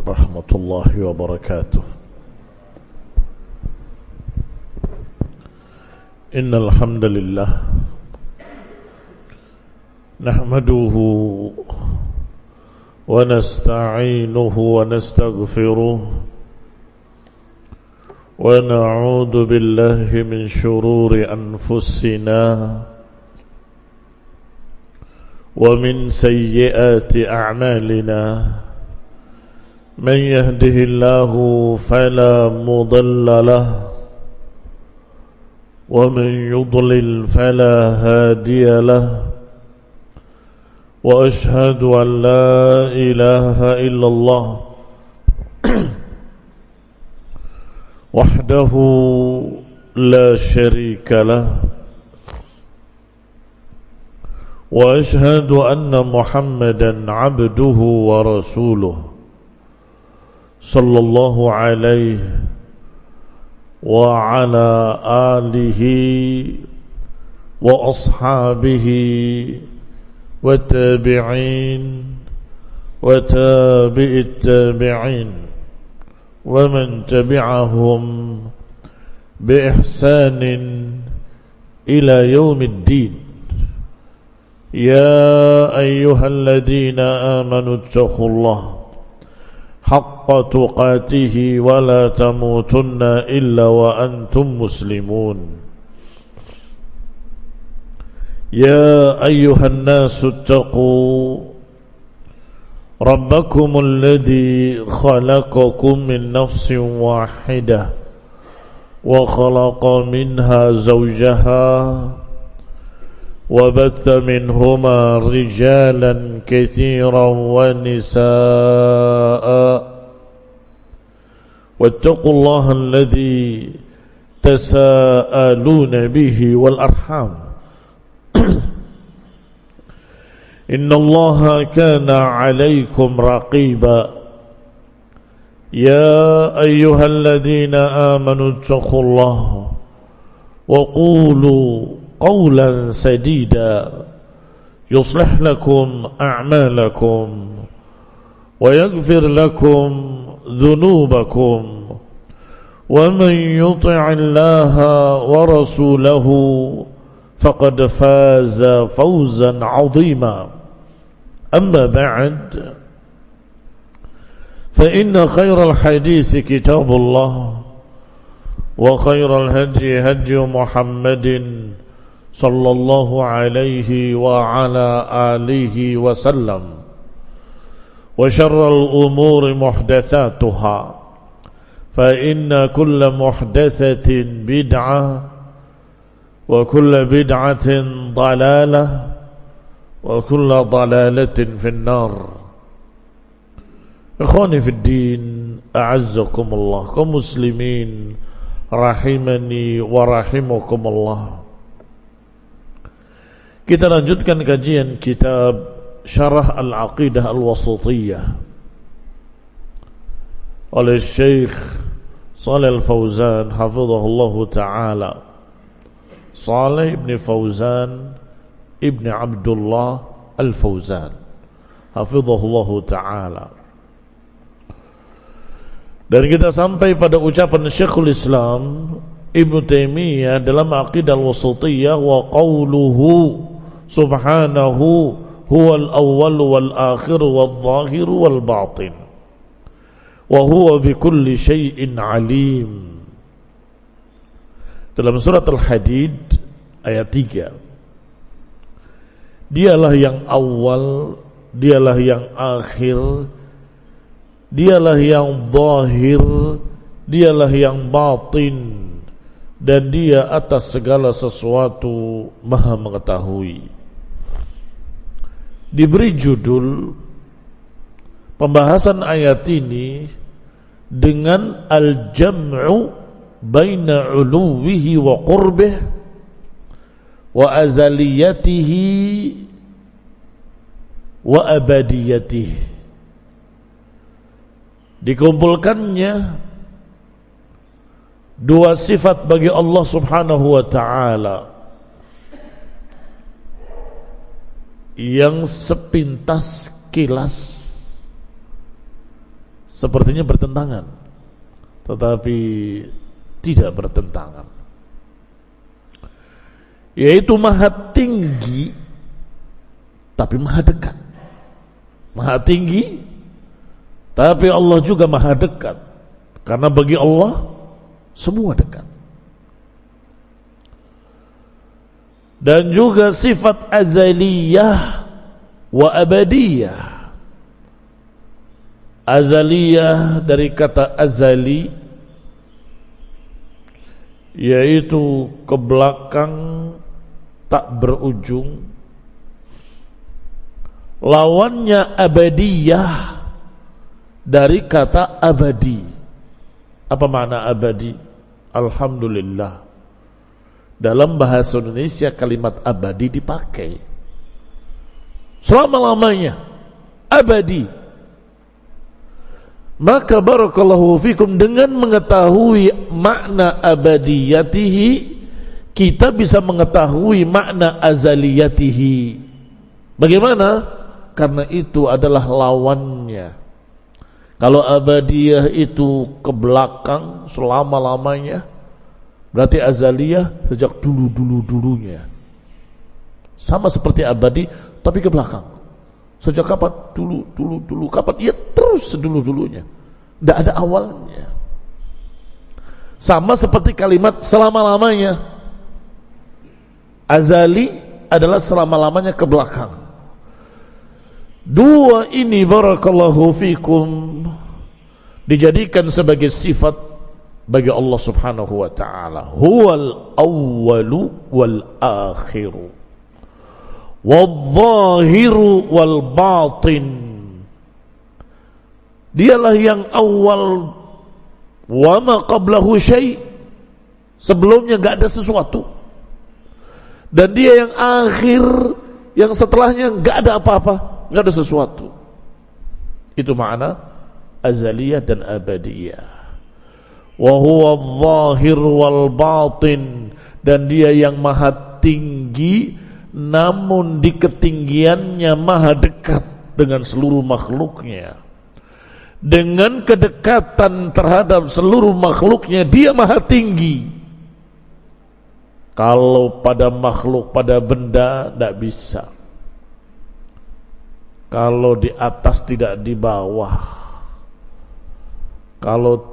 ورحمة الله وبركاته. إن الحمد لله نحمده ونستعينه ونستغفره ونعوذ بالله من شرور أنفسنا ومن سيئات أعمالنا من يهده الله فلا مضل له ومن يضلل فلا هادي له وأشهد أن لا إله إلا الله وحده لا شريك له وأشهد أن محمدا عبده ورسوله صلى الله عليه وعلى آله وأصحابه والتابعين وتابع التابعين ومن تبعهم بإحسان إلى يوم الدين. يا أيها الذين آمنوا اتقوا الله حق تقاته ولا تموتن إلا وأنتم مسلمون. يا أيها الناس اتقوا ربكم الذي خلقكم من نفس واحدة وخلق منها زوجها وبث منهما رجالا كثيرا ونساء واتقوا الله الذي تساءلون به والأرحام إن الله كان عليكم رقيبا. يا أيها الذين آمنوا اتقوا الله وقولوا قولا سديدا يصلح لكم أعمالكم ويغفر لكم ذنوبكم ومن يطع الله ورسوله فقد فاز فوزا عظيما. أما بعد فإن خير الحديث كتاب الله وخير الهدي هدي محمد صلى الله عليه وعلى آله وسلم وشر الأمور محدثاتها فإن كل محدثة بدعة وكل بدعة ضلالة وكل ضلالة في النار. إخواني في الدين أعزكم الله كمسلمين rahimani wa rahimakumullah. Kita lanjutkan kajian kitab Syarah Al-Aqidah Al-Wasithiyah oleh Syekh Shalih Al-Fauzan hafizahullahu ta'ala, Shalih ibn Fauzan ibn Abdullah Al-Fauzan hafizahullahu ta'ala. Dan kita sampai pada ucapan Syekhul Islam Ibnu Taimiyah dalam Aqidah Al-Wasithiyah, wa qawluhu subhanahu huwal awwal wal akhir wal zahir wal batin wa huwa bikulli syai'in alim. Dalam surat Al-Hadid ayat 3, dialah yang awal, dialah yang akhir, dialah yang zahir, dialah yang batin, dan dia atas segala sesuatu maha mengetahui. Diberi judul pembahasan ayat ini dengan al-jam'u baina uluwihi wa qurbih wa azaliyatihi wa abadiyatihi. Dikumpulkannya dua sifat bagi Allah Subhanahu wa ta'ala yang sepintas kilas sepertinya bertentangan, tetapi tidak bertentangan. Yaitu maha tinggi tapi maha dekat. Maha tinggi tapi Allah juga maha dekat, karena bagi Allah semua dekat. Dan juga sifat azaliyah wa abadiyah. Azaliyah dari kata azali, yaitu ke belakang tak berujung. Lawannya abadiyah dari kata abadi. Apa makna abadi? Alhamdulillah, dalam bahasa Indonesia kalimat abadi dipakai selama-lamanya, abadi. Maka barakallahu fikum, dengan mengetahui makna abadiyatihi, kita bisa mengetahui makna azaliyatihi. Bagaimana? Karena itu adalah lawannya. Kalau abadiyah itu ke belakang selama-lamanya, berarti azaliyah sejak dulu-dulunya. Sama seperti abadi tapi ke belakang. Sejak kapan? Dulu. Kapan? Ya terus sedulu-dulunya. Tidak ada awalnya. Sama seperti kalimat selama-lamanya. Azali adalah selama-lamanya ke belakang. Dua ini barakallahu fikum dijadikan sebagai sifat bagi Allah Subhanahu wa ta'ala. Huwal awwalu wal akhiru wal zahiru wal batin. Dialah yang awal, wa ma qablahu syai', sebelumnya enggak ada sesuatu. Dan dia yang akhir, yang setelahnya enggak ada apa-apa, enggak ada sesuatu. Itu makna azaliyah dan abadiyah. Wa huwa adh-dhahir wal batin, dan dia yang maha tinggi namun di ketinggiannya maha dekat dengan seluruh makhluknya. Dengan kedekatan terhadap seluruh makhluknya dia maha tinggi. Kalau pada makhluk, pada benda tidak bisa. Kalau di atas tidak di bawah. Kalau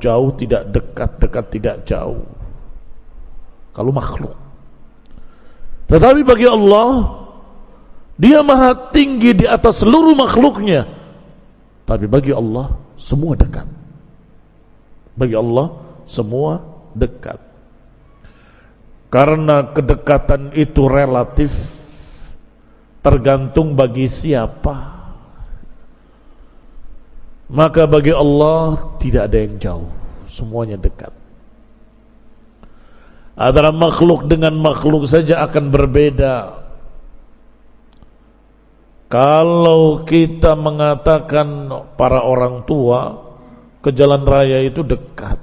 jauh tidak dekat, dekat tidak jauh. Kalau makhluk. Tetapi bagi Allah, dia maha tinggi di atas seluruh makhluknya. Tapi bagi Allah semua dekat. Bagi Allah semua dekat. Karena kedekatan itu relatif, tergantung bagi siapa. Maka bagi Allah tidak ada yang jauh, semuanya dekat. Antara makhluk dengan makhluk saja akan berbeda. Kalau kita mengatakan para orang tua ke jalan raya itu dekat,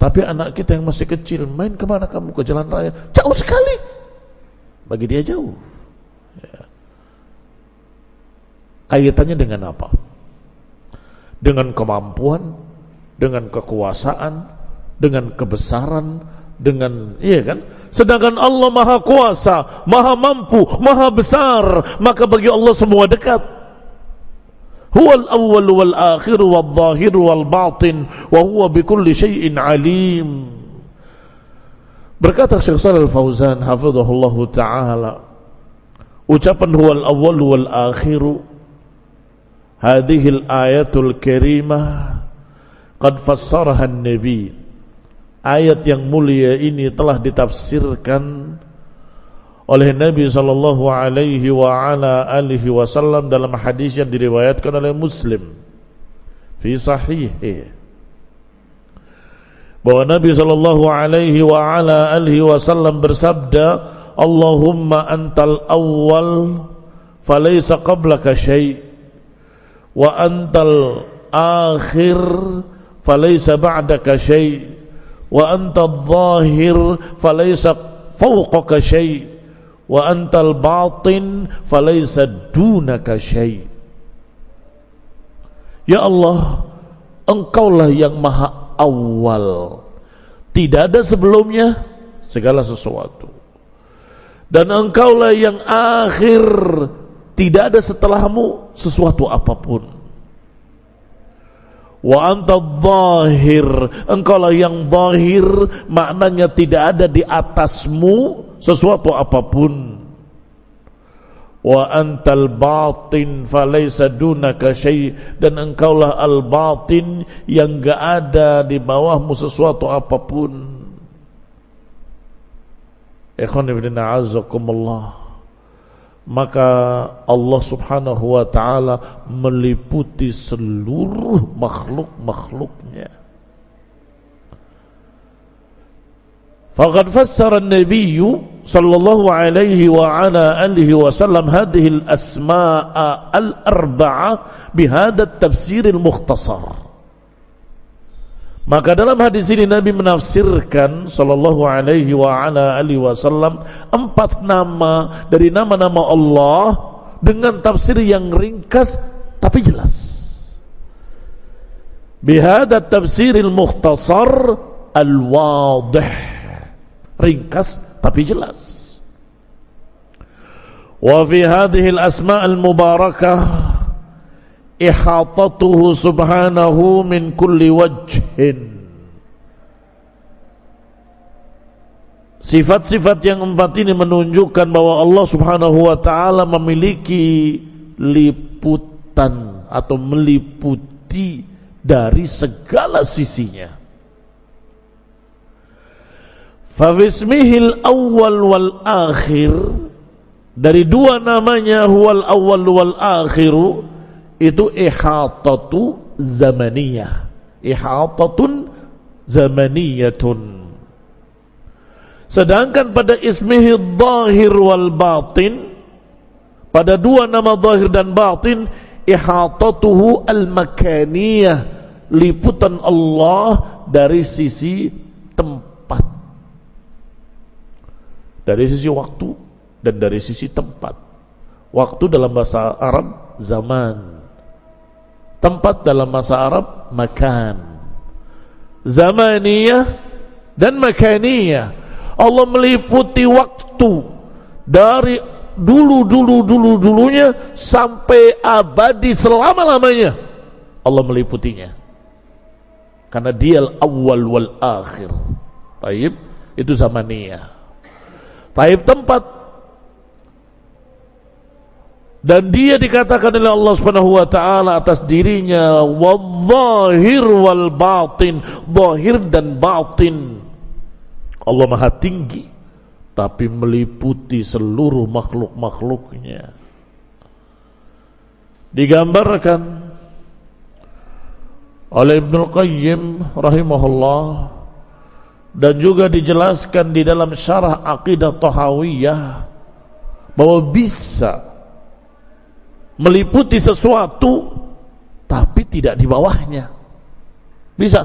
tapi anak kita yang masih kecil, main kemana kamu ke jalan raya? Jauh sekali. Bagi dia jauh. Ya. Kaitannya dengan apa? Dengan kemampuan, dengan kekuasaan, dengan kebesaran, dengan, iya kan? Sedangkan Allah maha kuasa, maha mampu, maha besar, maka bagi Allah semua dekat. Huwal awwal wal akhir wal zahir wal batin wa huwa bikulli syai'in alim. Berkata Syekh Shalal Fauzan hafizahullahu ta'ala, ucapan huwal awwal wal akhir, hadhihi al-ayatul karimah qad fassaraha an-nabi. Ayat yang mulia ini telah ditafsirkan oleh Nabi sallallahu alaihi wa ala alihi wasallam dalam hadis yang diriwayatkan oleh Muslim fi sahihih, bahwa Nabi sallallahu alaihi wa ala alihi wasallam bersabda, Allahumma antal awwal falaysa qablaka syai' wa antal akhir falaysa ba'daka syai' wa antal zahir falaysa fawqaka syai' wa antal batin falaysa dunaka syai'. Ya Allah, Engkaulah yang maha awal, tidak ada sebelumnya segala sesuatu, dan Engkaulah yang akhir, tidak ada setelahmu sesuatu apapun. Wa anta dhahir, Engkaulah yang zahir, maknanya tidak ada di atasmu sesuatu apapun. Wa antal batin falaysa dunaka syai', dan Engkaulah al-batin yang enggak ada di bawahmu sesuatu apapun. Ikhwan fillah a'azzakumullah. Maka Allah subhanahu wa ta'ala meliputi seluruh makhluk-makhluknya. Faqad fassara an-nabiy sallallahu alaihi wa ala alihi wasallam hadhihi al-asma'a al-arba'a bihadha at-tafsir al-mukhtasar. Maka dalam hadis ini Nabi menafsirkan sallallahu alaihi wa ala alihi wasallam 4 nama dari nama-nama Allah dengan tafsir yang ringkas tapi jelas. Bihadha at-tafsir al-mukhtasar al-wadih, ringkas tapi jelas. Wa fi hadhihi al-asma' al-mubarakah ihatatuhu subhanahu min kulli wajhin. Sifat-sifat yang 4 ini menunjukkan bahwa Allah subhanahu wa ta'ala memiliki liputan atau meliputi dari segala sisinya. Fabismihil awwal wal akhir, dari 2 namanya huwal awwal wal akhiru, itu ihatatu zamaniyah, ihatatun zamaniyatun. Sedangkan pada ismihi dhahir wal batin, pada 2 nama zahir dan batin, ihatatuhu al makaniyah, liputan Allah dari sisi tempat, dari sisi waktu dan dari sisi tempat. Waktu dalam bahasa Arab zaman, tempat dalam bahasa Arab makan, zamaniyah dan makaniyah. Allah meliputi waktu dari dulunya sampai abadi selama-lamanya. Allah meliputinya karena Dia al-awwal wal akhir. Taib, itu zamaniyah. Taib, tempat, dan Dia dikatakan oleh Allah Subhanahu wa taala atas dirinya wadh-dhahir wal batin, zahir dan batin. Allah Maha tinggi tapi meliputi seluruh makhluk-makhluknya. Digambarkan oleh Ibnul Qayyim rahimahullah dan juga dijelaskan di dalam syarah Aqidah Thahawiyah bahwa bisa meliputi sesuatu tapi tidak di bawahnya. Bisa.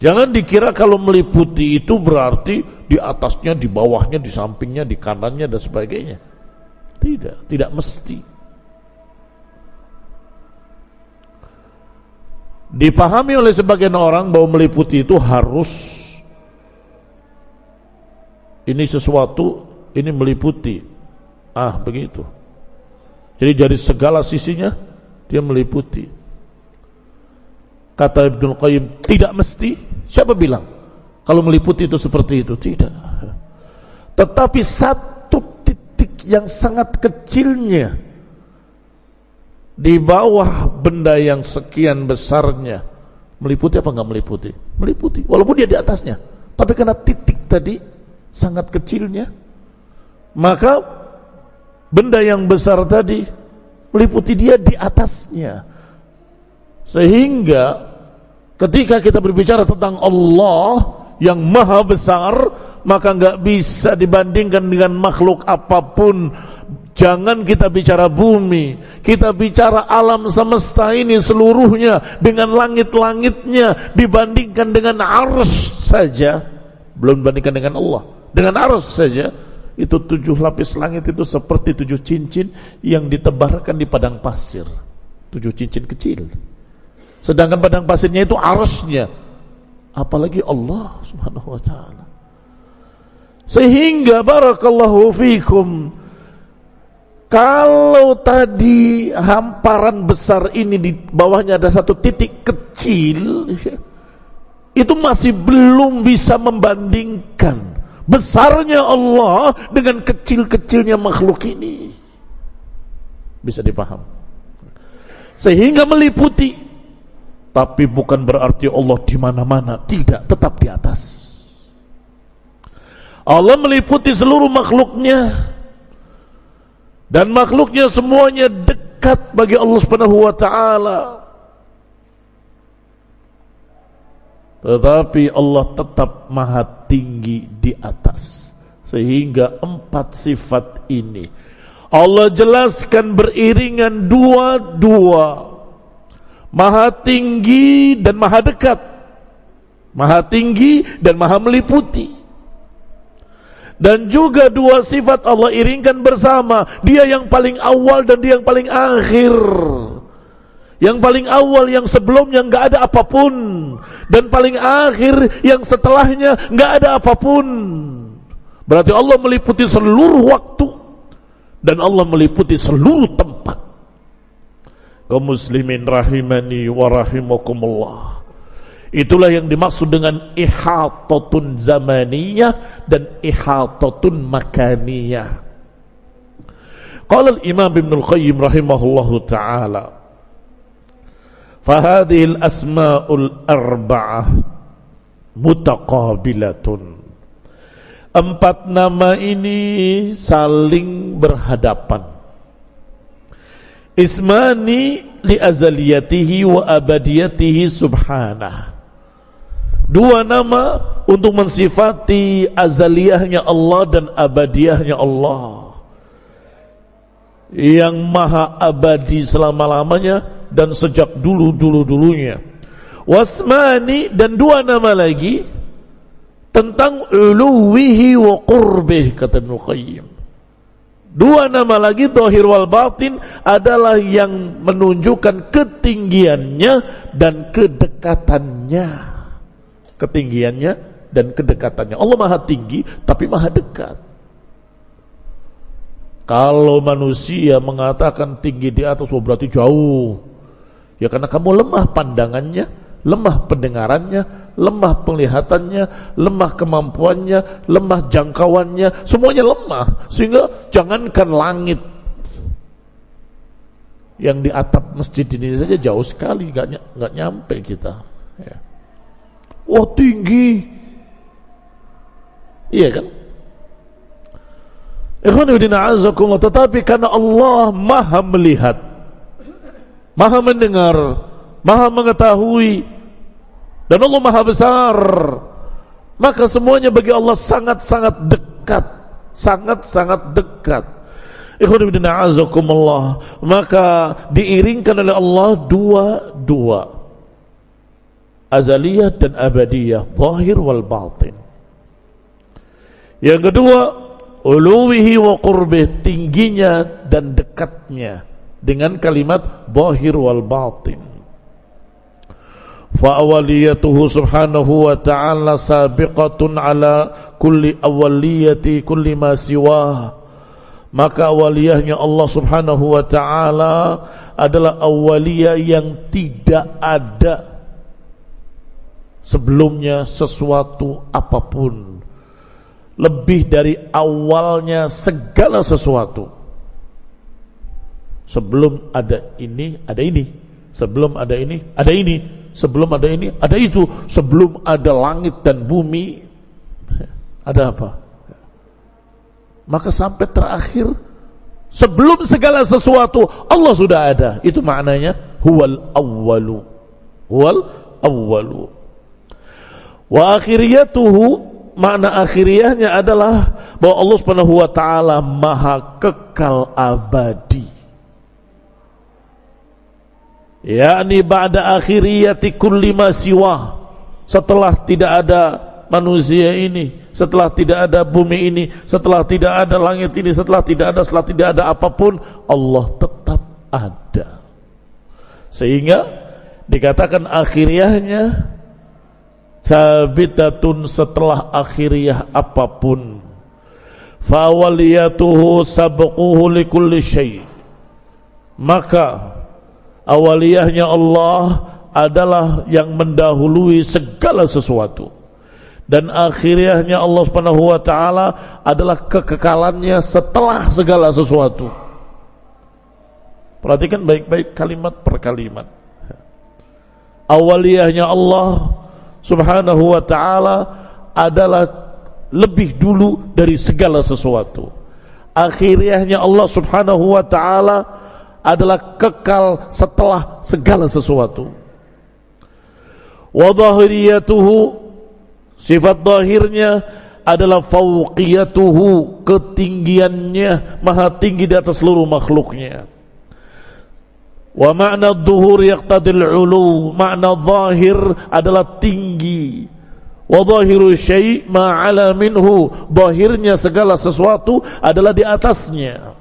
Jangan dikira kalau meliputi itu berarti di atasnya, di bawahnya, di sampingnya, di kanannya dan sebagainya. Tidak mesti. Dipahami oleh sebagian orang bahwa meliputi itu harus ini sesuatu, ini meliputi. Begitu. Jadi dari segala sisinya dia meliputi. Kata Ibnul Qayyim, tidak mesti. Siapa bilang kalau meliputi itu seperti itu? Tidak. Tetapi satu titik yang sangat kecilnya di bawah benda yang sekian besarnya meliputi apa enggak meliputi? Meliputi, walaupun dia di atasnya. Tapi karena titik tadi sangat kecilnya, maka benda yang besar tadi meliputi dia di atasnya. Sehingga ketika kita berbicara tentang Allah yang maha besar, maka enggak bisa dibandingkan dengan makhluk apapun. Jangan kita bicara bumi, kita bicara alam semesta ini seluruhnya dengan langit-langitnya, dibandingkan dengan arsy saja, belum dibandingkan dengan Allah. Dengan arsy saja, itu 7 lapis langit itu seperti 7 cincin yang ditebarkan di padang pasir. 7 cincin kecil. Sedangkan padang pasirnya itu arasnya, apalagi Allah subhanahu wa ta'ala. Sehingga barakallahu fikum, kalau tadi hamparan besar ini di bawahnya ada satu titik kecil, itu masih belum bisa membandingkan besarnya Allah dengan kecil-kecilnya makhluk ini. Bisa dipaham. Sehingga meliputi, tapi bukan berarti Allah di mana-mana, tidak, tetap di atas. Allah meliputi seluruh makhluknya, dan makhluknya semuanya dekat bagi Allah Subhanahu wa ta'ala. Tetapi Allah tetap maha tinggi di atas. Sehingga 4 sifat ini Allah jelaskan beriringan dua-dua. Maha tinggi dan maha dekat, maha tinggi dan maha meliputi. Dan juga 2 sifat Allah iringkan bersama. Dia yang paling awal dan dia yang paling akhir. Yang paling awal, yang sebelumnya enggak ada apapun, dan paling akhir, yang setelahnya enggak ada apapun. Berarti Allah meliputi seluruh waktu, dan Allah meliputi seluruh tempat. Kaum muslimin rahimani wa rahimakumullah. Itulah yang dimaksud dengan ihatatun zamaniyah dan ihatatun makaniyah. Qala al-Imam Ibn al-Qayyim rahimahullahu ta'ala, fahadhihi al-asma'ul arba'ah mutaqabilatun. 4 nama ini saling berhadapan. Ismani li azaliyatihi wa abadiyatihi subhanah. 2 nama untuk mensifati azaliyahnya Allah dan abadiyahnya Allah, yang maha abadi selama-lamanya dan sejak dulu-dulunya. Wasmani, dan 2 nama lagi tentang uluwihi wa qurbih, kata Ibnu Qayyim. 2 nama lagi, zahir wal batin, adalah yang menunjukkan ketinggiannya dan kedekatannya. Ketinggiannya dan kedekatannya. Allah maha tinggi tapi maha dekat. Kalau manusia mengatakan tinggi di atas, berarti jauh. Ya karena kamu lemah pandangannya, lemah pendengarannya, lemah penglihatannya, lemah kemampuannya, lemah jangkauannya, semuanya lemah. Sehingga jangankan langit, yang di atap masjid ini saja jauh sekali, nggak nyampe kita. Ya. Wah, tinggi, iya kan? Tetapi karena Allah maha melihat, maha mendengar, maha mengetahui, dan Allah maha besar, maka semuanya bagi Allah sangat-sangat dekat, sangat-sangat dekat. Maka diiringkan oleh Allah dua, azaliyah dan abadiyah, zahir wal batin. Yang kedua, uluwihi wa qurbih, tingginya dan dekatnya, dengan kalimat zahir wal batin. Fa awaliyatuhu subhanahu wa ta'ala sabiqatun ala kulli awaliyati kulli ma siwah. Maka awaliyahnya Allah subhanahu wa ta'ala adalah awaliyah yang tidak ada sebelumnya sesuatu apapun, lebih dari awalnya segala sesuatu. Sebelum ada ini, ada ini. Sebelum ada ini, ada ini. Sebelum ada ini, ada itu. Sebelum ada langit dan bumi, ada apa? Maka sampai terakhir, sebelum segala sesuatu, Allah sudah ada. Itu maknanya huwal awwalu. Huwal awwalu. Wa akhiriyatuhu, makna akhiriyahnya adalah bahwa Allah Subhanahu wa ta'ala maha kekal abadi. Yakni ba'da akhiriyati kulli ma siwah, setelah tidak ada manusia ini, setelah tidak ada bumi ini, setelah tidak ada langit ini, setelah tidak ada apapun, Allah tetap ada. Sehingga dikatakan akhiriyahnya sabitatun, setelah akhiriyah apapun. Fa awaliyatuhu sabquhu likulli syai', maka awaliyahnya Allah adalah yang mendahului segala sesuatu, dan akhiriyahnya Allah Subhanahu wa taala adalah kekekalannya setelah segala sesuatu. Perhatikan baik-baik kalimat per kalimat. Awaliyahnya Allah Subhanahu wa ta'ala adalah lebih dulu dari segala sesuatu. Akhiriyahnya Allah Subhanahu wa ta'ala adalah kekal setelah segala sesuatu. Wa dhahiriyatuhu, sifat zahirnya adalah fauqiyatuhu, ketinggiannya maha tinggi di atas seluruh makhluknya. Wa makna dhuhur yaqtadil ulu, makna zahir adalah tinggi. Wa zahiru syai' ma'ala minhu, zahirnya segala sesuatu adalah di atasnya.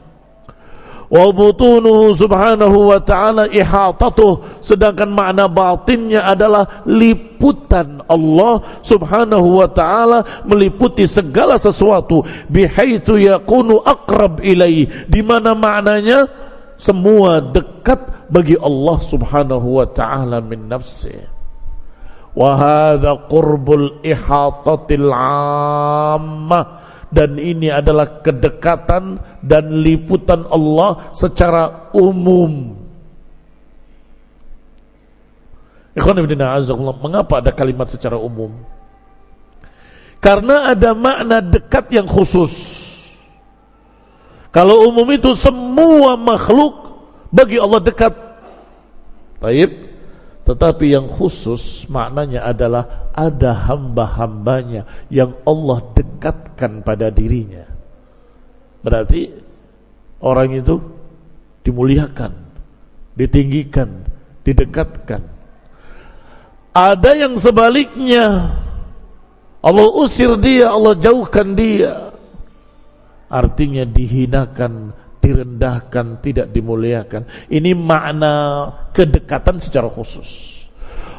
Wa butunuhu subhanahu wa ta'ala ihatatuh, sedangkan makna batinnya adalah liputan Allah subhanahu wa ta'ala, meliputi segala sesuatu. Bihaitsu yakunu aqrab ilaih, di mana maknanya semua dekat bagi Allah subhanahu wa ta'ala min nafsih. Wa hadha qurbul ihatatil ammah, dan ini adalah kedekatan dan liputan Allah secara umum. Ikhwan fillah, azakumullah. Mengapa ada kalimat secara umum? Karena ada makna dekat yang khusus. Kalau umum itu semua makhluk bagi Allah dekat. Baik. Tetapi yang khusus maknanya adalah ada hamba-hambanya yang Allah dekatkan pada dirinya. Berarti orang itu dimuliakan, ditinggikan, didekatkan. Ada yang sebaliknya, Allah usir dia, Allah jauhkan dia. Artinya dihinakan, direndahkan, tidak dimuliakan. Ini makna kedekatan secara khusus.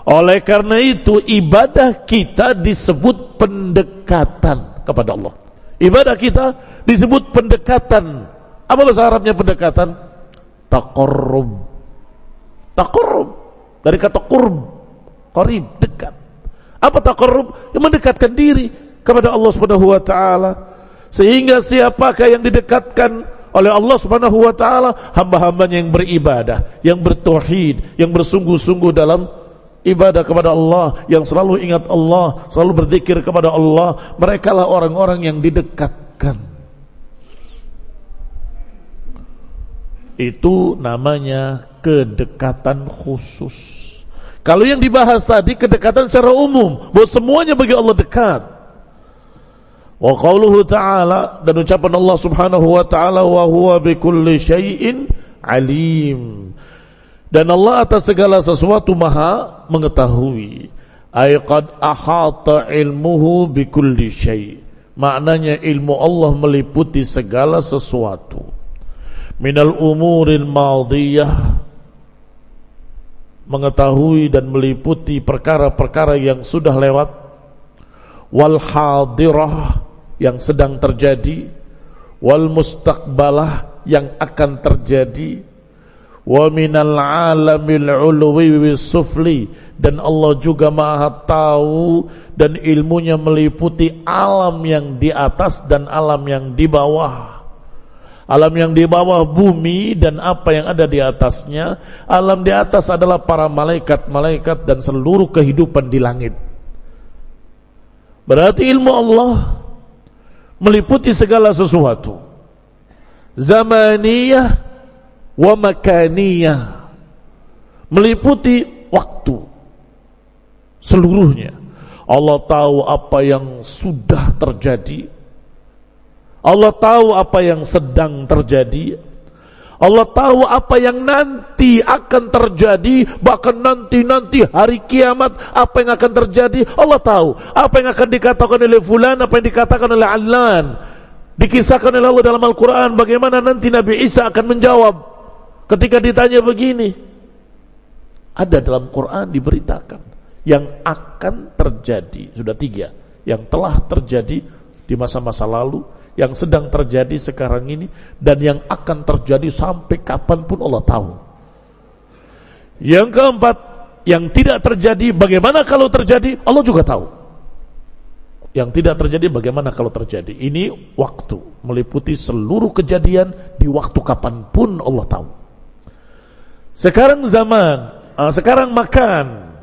Oleh karena itu ibadah kita disebut pendekatan kepada Allah. Ibadah kita disebut pendekatan. Apa bahasa Arabnya pendekatan? Taqarrub. Taqarrub dari kata qurb, qarib, dekat. Apa taqarrub? Yang mendekatkan diri kepada Allah Subhanahu wa taala. Sehingga siapakah yang didekatkan oleh Allah Subhanahu wa taala? Hamba-hambanya yang beribadah, yang bertauhid, yang bersungguh-sungguh dalam ibadah kepada Allah, yang selalu ingat Allah, selalu berzikir kepada Allah. Merekalah orang-orang yang didekatkan. Itu namanya kedekatan khusus. Kalau yang dibahas tadi kedekatan secara umum, bahwa semuanya bagi Allah dekat. Wa qauluhu ta'ala, dan ucapan Allah Subhanahu wa ta'ala, wa huwa bikulli syai'in alim, dan Allah atas segala sesuatu maha mengetahui. Ay qad ahata ilmuhu bikulli syai', maknanya ilmu Allah meliputi segala sesuatu. Minal umuril madiyah, mengetahui dan meliputi perkara-perkara yang sudah lewat, wal hadirah, yang sedang terjadi, wal mustaqbalah, yang akan terjadi, wa minal alamil ulwi was sufli, dan Allah juga maha tahu dan ilmunya meliputi alam yang di atas dan alam yang di bawah. Alam yang di bawah bumi dan apa yang ada di atasnya. Alam di atas adalah para malaikat-malaikat dan seluruh kehidupan di langit. Berarti ilmu Allah meliputi segala sesuatu, zamaniyah wa makaniyah, meliputi waktu seluruhnya. Allah tahu apa yang sudah terjadi, Allah tahu apa yang sedang terjadi, Allah tahu apa yang nanti akan terjadi. Bahkan nanti hari kiamat, apa yang akan terjadi Allah tahu. Apa yang akan dikatakan oleh fulan, apa yang dikatakan oleh Allan. Dikisahkan oleh Allah dalam Al-Quran bagaimana nanti Nabi Isa akan menjawab ketika ditanya begini. Ada dalam Quran diberitakan yang akan terjadi. Sudah 3. Yang telah terjadi di masa-masa lalu, yang sedang terjadi sekarang ini, dan yang akan terjadi sampai kapanpun Allah tahu. Yang keempat, yang tidak terjadi, bagaimana kalau terjadi, Allah juga tahu. Yang tidak terjadi, bagaimana kalau terjadi. Ini waktu, meliputi seluruh kejadian di waktu kapanpun Allah tahu. Sekarang zaman, sekarang makan,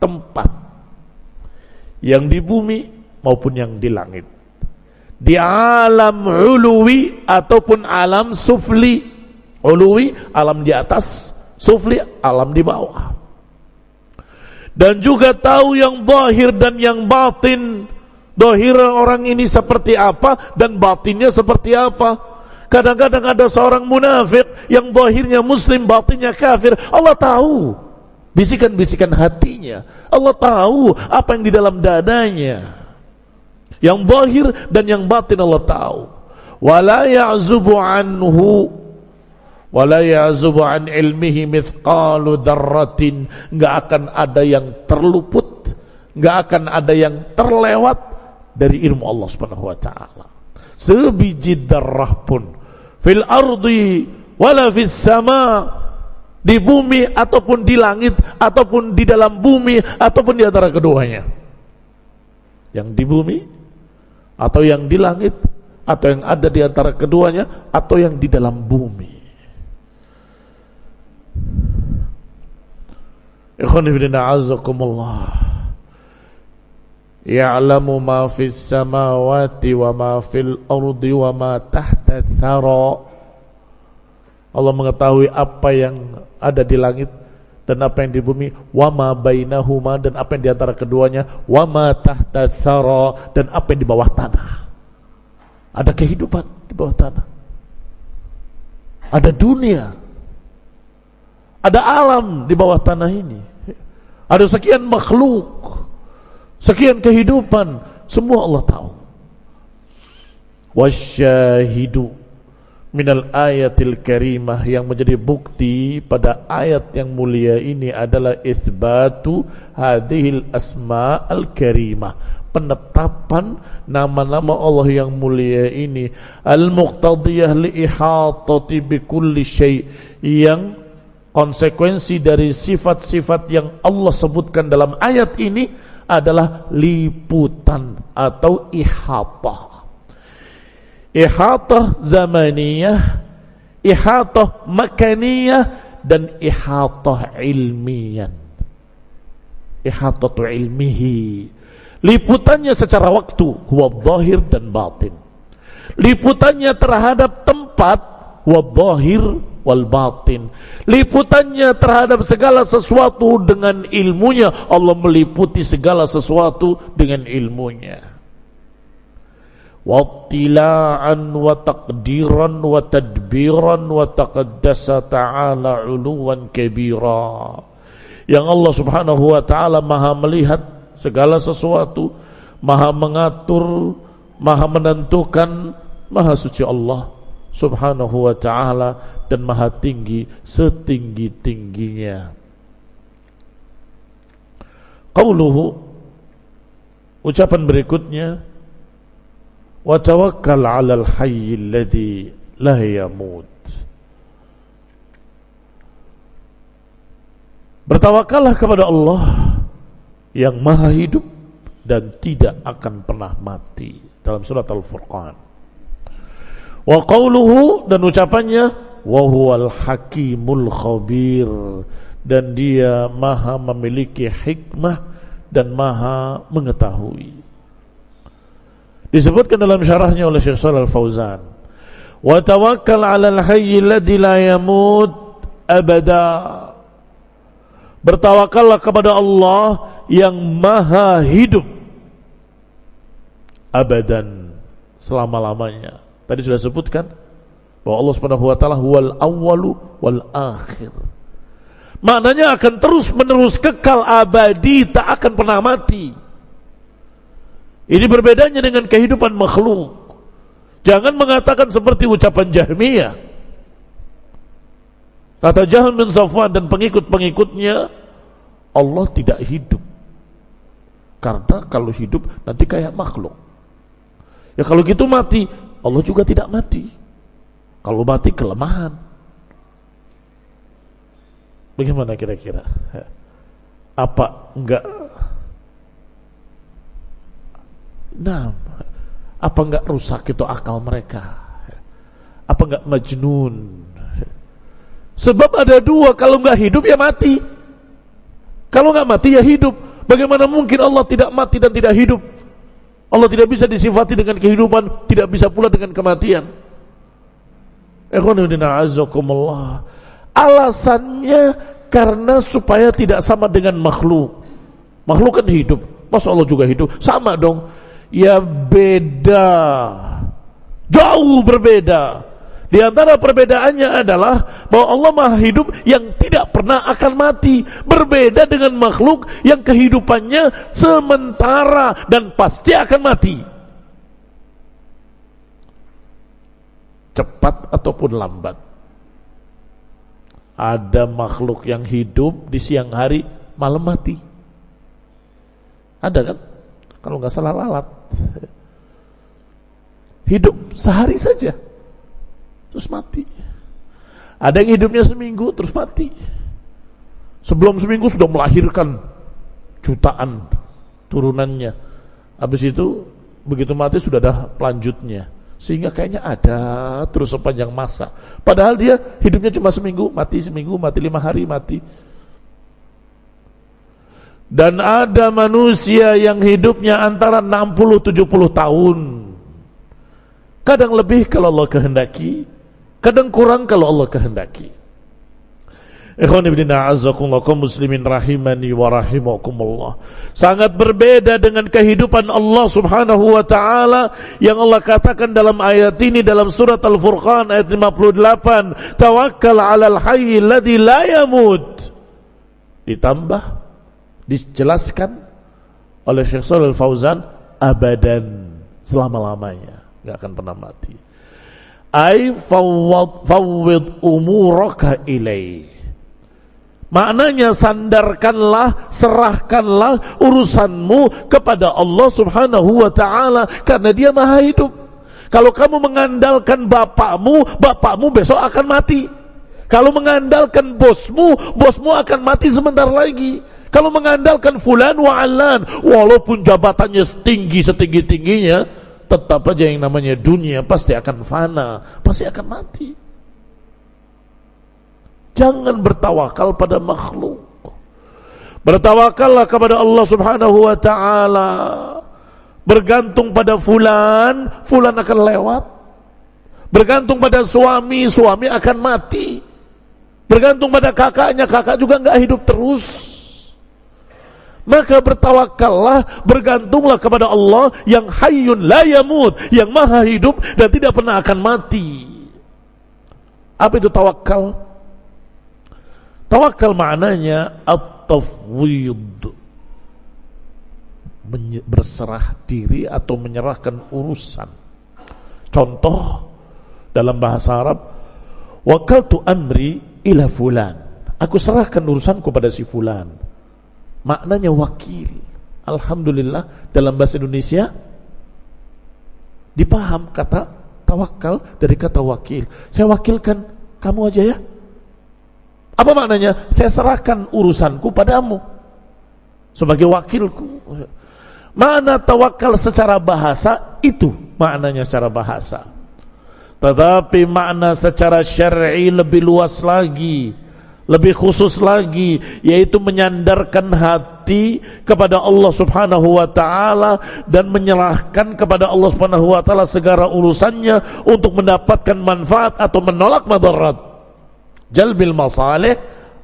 tempat, yang di bumi maupun yang di langit, di alam uluwi ataupun alam sufli. Uluwi, alam di atas, sufli, alam di bawah. Dan juga tahu yang zahir dan yang batin. Zahir orang ini seperti apa dan batinnya seperti apa. Kadang-kadang ada seorang munafik yang zahirnya muslim, batinnya kafir. Allah tahu bisikan-bisikan hatinya. Allah tahu apa yang di dalam dadanya. Yang zahir dan yang batin Allah tahu. Wala ya'zubu anhu, wala ya'zubu an ilmihi mithqalu dzarratin. Enggak akan ada yang terluput, enggak akan ada yang terlewat dari ilmu Allah Subhanahu wa taala. Sebiji dzarrah pun fil ardi wala fis sama, di bumi ataupun di langit ataupun di dalam bumi ataupun di antara keduanya. Yang di bumi atau yang di langit atau yang ada di antara keduanya atau yang di dalam bumi. Ikhwan fillah azakumullah. Ya'lamu ma fis samawati wa ma fil ardi wa ma tahta thara. Allah mengetahui apa yang ada di langit dan apa yang di bumi, wa ma bainahuma, dan apa yang di antara keduanya, wa ma tahta thara, dan apa yang di bawah tanah. Ada kehidupan di bawah tanah. Ada dunia. Ada alam di bawah tanah ini. Ada sekian makhluk, sekian kehidupan, semua Allah tahu. Wasyahidu minal ayatil karimah, yang menjadi bukti pada ayat yang mulia ini adalah isbatu hadhil asma al karimah, penetapan nama-nama Allah yang mulia ini, al muqtadiyah li ihatati bi kulli syai', yang konsekuensi dari sifat-sifat yang Allah sebutkan dalam ayat ini adalah liputan atau ihatah. Ihatah zamaniyah, ihatah makaniyah, dan ihatah ilmiyan. Ihatatu ilmihi, liputannya secara waktu, huwa zahir dan batin. Liputannya terhadap tempat, huwa zahir wal batin. Liputannya terhadap segala sesuatu dengan ilmunya. Allah meliputi segala sesuatu dengan ilmunya. Wattila'an wa taqdiran wa tadbiran wa taqaddasa ta'ala uluwan kabira. Yang Allah subhanahu wa ta'ala maha melihat segala sesuatu, maha mengatur, maha menentukan, maha suci Allah subhanahu wa ta'ala, dan maha tinggi setinggi-tingginya. Qauluhu, ucapan berikutnya, wa tawakkal 'alal hayyil ladzi la yamut. Bertawakallah kepada Allah yang maha hidup dan tidak akan pernah mati, dalam surat Al-Furqan. Wa qauluhu, dan ucapannya, wa huwal hakimul khabir, dan dia maha memiliki hikmah dan maha mengetahui. Disebutkan dalam syarahnya oleh Syekh Shalal Al-Fauzan, wa tawakkal 'alal hayyil ladzi la yamut abada. Bertawakallah kepada Allah yang maha hidup abadan, selama-lamanya. Tadi sudah sebutkan bahwa Allah Subhanahu wa taala huwal awwalu wal akhir. Maknanya akan terus menerus, kekal, abadi, tak akan pernah mati. Ini berbedanya dengan kehidupan makhluk. Jangan mengatakan seperti ucapan Jahmiyah. Kata Jahm bin Safwan dan pengikut-pengikutnya, Allah tidak hidup. Karena kalau hidup nanti kayak makhluk. Ya kalau gitu mati, Allah juga tidak mati. Kalau mati kelemahan. Bagaimana kira-kira? Apa enggak? Nah, apa enggak rusak itu akal mereka? Apa enggak majnun? Sebab ada dua, kalau enggak hidup ya mati. Kalau enggak mati ya hidup. Bagaimana mungkin Allah tidak mati dan tidak hidup? Allah tidak bisa disifati dengan kehidupan, tidak bisa pula dengan kematian. Alasannya karena supaya tidak sama dengan makhluk. Makhluk kan hidup, masa Allah juga hidup? Sama dong. Ya beda, jauh berbeda. Di antara perbedaannya adalah bahwa Allah Maha Hidup yang tidak pernah akan mati, berbeda dengan makhluk yang kehidupannya sementara dan pasti akan mati, cepat ataupun lambat. Ada makhluk yang hidup di siang hari, malam mati. Ada kan? Kalau nggak salah lalat, hidup sehari saja terus mati. Ada yang hidupnya seminggu terus mati. Sebelum seminggu sudah melahirkan jutaan turunannya. Habis itu begitu mati sudah ada pelanjutnya. Sehingga kayaknya ada terus sepanjang masa. Padahal dia hidupnya cuma seminggu, mati 5 hari mati. Dan ada manusia yang hidupnya antara 60-70 tahun. Kadang lebih kalau Allah kehendaki, kadang kurang kalau Allah kehendaki. Ikhwan ibn a'azzakumullah, kaum muslimin rahimani wa rahimakumullah. Sangat berbeda dengan kehidupan Allah subhanahu wa ta'ala yang Allah katakan dalam ayat ini dalam surat Al-Furqan ayat 58, tawakkal 'alal hayy alladzi la yamut. Ditambah, dijelaskan oleh Syekh Shalih Al-Fauzan, abadan, selama-lamanya, enggak akan pernah mati. Ai fawwid umuraka ilaih. Maknanya sandarkanlah, serahkanlah urusanmu kepada Allah subhanahu wa ta'ala, karena dia maha hidup. Kalau kamu mengandalkan bapakmu besok akan mati. Kalau mengandalkan bosmu akan mati sebentar lagi. Kalau mengandalkan fulan wa alan, walaupun jabatannya setinggi-tingginya, tetap aja yang namanya dunia pasti akan fana, pasti akan mati. Jangan bertawakal pada makhluk. Bertawakallah kepada Allah subhanahu wa ta'ala. Bergantung pada fulan akan lewat. Bergantung pada suami akan mati. Bergantung pada kakaknya, kakak juga enggak hidup terus. Maka bertawakallah, bergantunglah kepada Allah yang hayyun la yamut, yang maha hidup dan tidak pernah akan mati. Apa itu tawakal? Tawakal maknanya at-tafwid, berserah diri atau menyerahkan urusan. Contoh dalam bahasa Arab, wakaltu amri ila fulan, aku serahkan urusanku pada si fulan. Maknanya wakil. Alhamdulillah dalam bahasa Indonesia dipaham kata tawakal dari kata wakil. Saya wakilkan kamu aja ya. Apa maknanya? Saya serahkan urusanku padamu sebagai wakilku. Mana tawakal secara bahasa? Itu maknanya secara bahasa. Tetapi makna secara syar'i lebih luas lagi, lebih khusus lagi, yaitu menyandarkan hati kepada Allah subhanahu wa ta'ala dan menyerahkan kepada Allah subhanahu wa ta'ala segala urusannya untuk mendapatkan manfaat atau menolak madarat. Jalbil masalih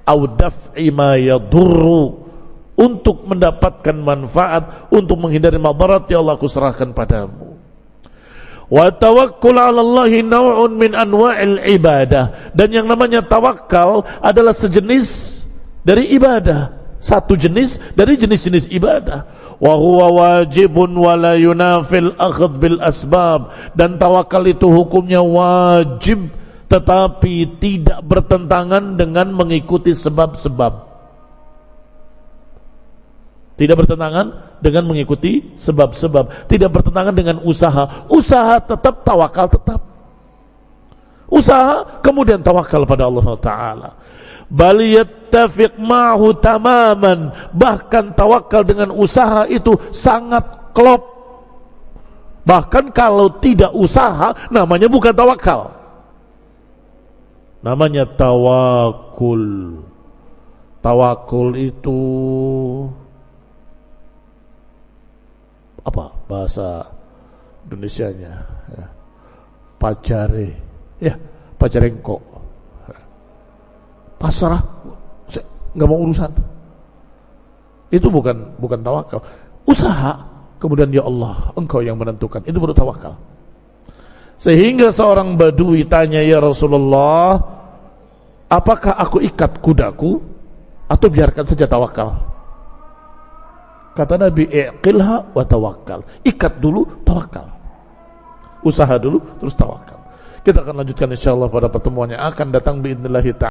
au daf'i ma yadurru, untuk mendapatkan manfaat, untuk menghindari madarat, ya Allah aku serahkan padamu. Wa tawakkul 'ala Allahi naw'un min anwa'il ibadah, dan yang namanya tawakal adalah sejenis dari ibadah, satu jenis dari jenis-jenis ibadah. Wa huwa wajibun wa la yunafil akhd bil asbab, dan tawakal itu hukumnya wajib tetapi tidak bertentangan dengan mengikuti sebab-sebab. Tidak bertentangan dengan mengikuti sebab-sebab, tidak bertentangan dengan usaha. Usaha tetap, tawakal tetap. Usaha kemudian tawakal pada Allah Taala. Bal yattafiq ma'hu tamaman. Bahkan tawakal dengan usaha itu sangat klop. Bahkan kalau tidak usaha namanya bukan tawakal. Namanya tawakul. Tawakul itu apa bahasa Indonesianya? Ya. Pacare, ya, pacarengko. Pasrah, nggak mau urusan. Itu bukan tawakal. Usaha, kemudian ya Allah, Engkau yang menentukan. Itu baru tawakal. Sehingga seorang badui tanya, ya Rasulullah, apakah aku ikat kudaku atau biarkan saja tawakal? Kata Nabi, iqilha wa tawakkal. Ikat dulu, tawakal. Usaha dulu, terus tawakal. Kita akan lanjutkan insyaallah pada pertemuan yang akan datang biidznillah ta'ala.